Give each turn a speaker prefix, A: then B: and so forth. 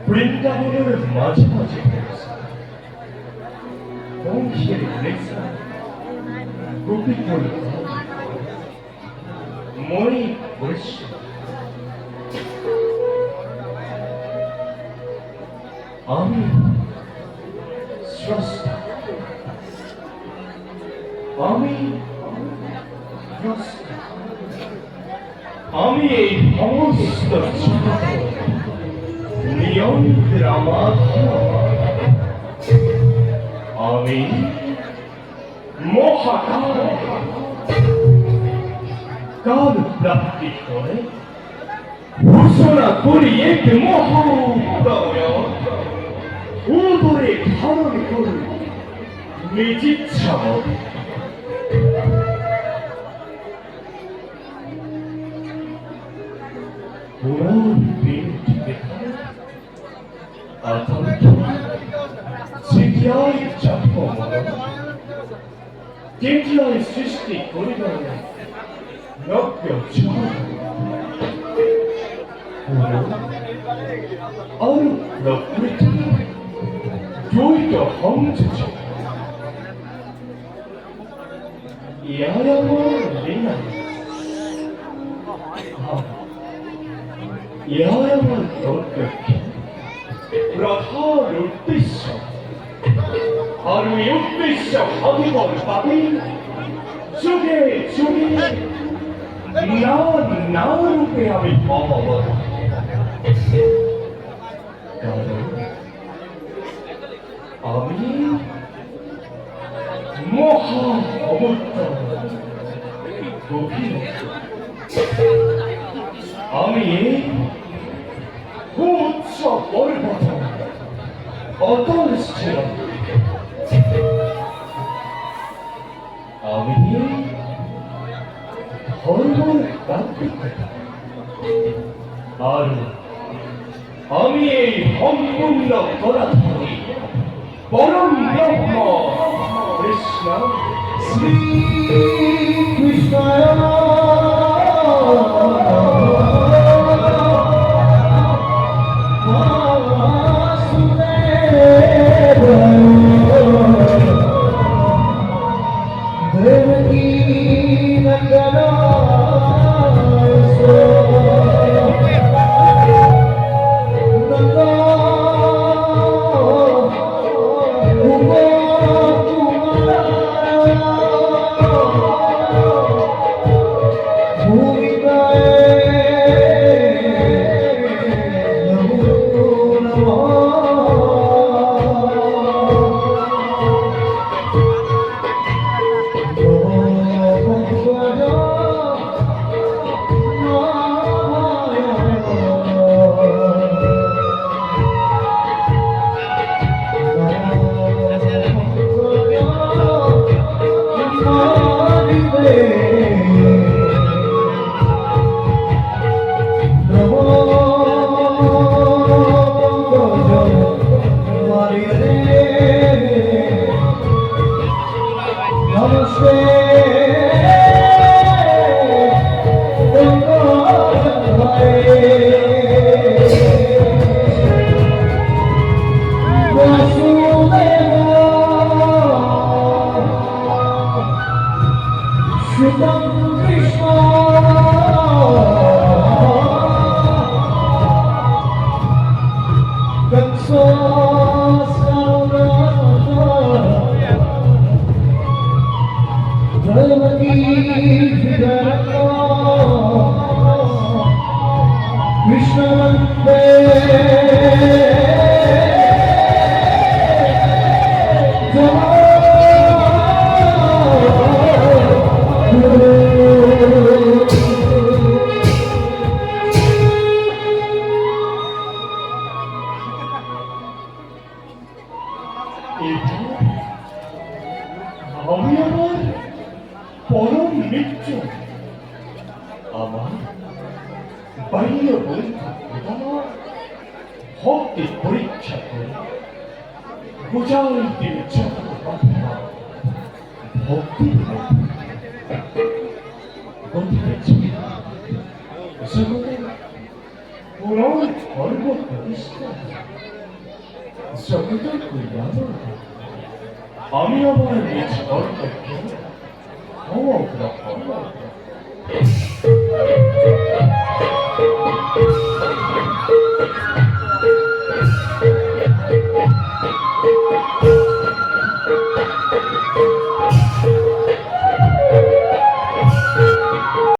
A: বৃন্দাবনের মাঝে মাঝে বংশের রেখা গোপী মণি বৈশ্য আমি স্রষ্টা, আমি আমি এই সমস্ত নিয়ন্ত্র আমার আমি মহাকাল কাল প্রাপ্তি করে ঘোষণা করি এক মহোদয় উদরে ধারণ করি নিজ ইচ্ছা মতো পুরাণ পেট অথর্থ 지키아이 잡고 겐지아이 스시티 거리가에 몇秒違うある6メートル教育は本日いややも出ないいややもどっか라하 롯데샤 하루 롯데샤 하기벌 바비 쪼개 나를 빼야미 봐봐봐 나를 아미 모하 어묵다 고피 아미 고쳐 머리 버터 어떤 스타일 아미 얼굴 납득해 아루 아미의 헌문력 돌아타니 버럼 영모 크리스나 스리 크리스나야 아마 빨리 보니까 헛디 버리차고 고자이디 차고 헛디 어디 됐지? 저거는 부러운 얼굴 보이시다. 저거도 그 야노다. 아미야마의 미치 어디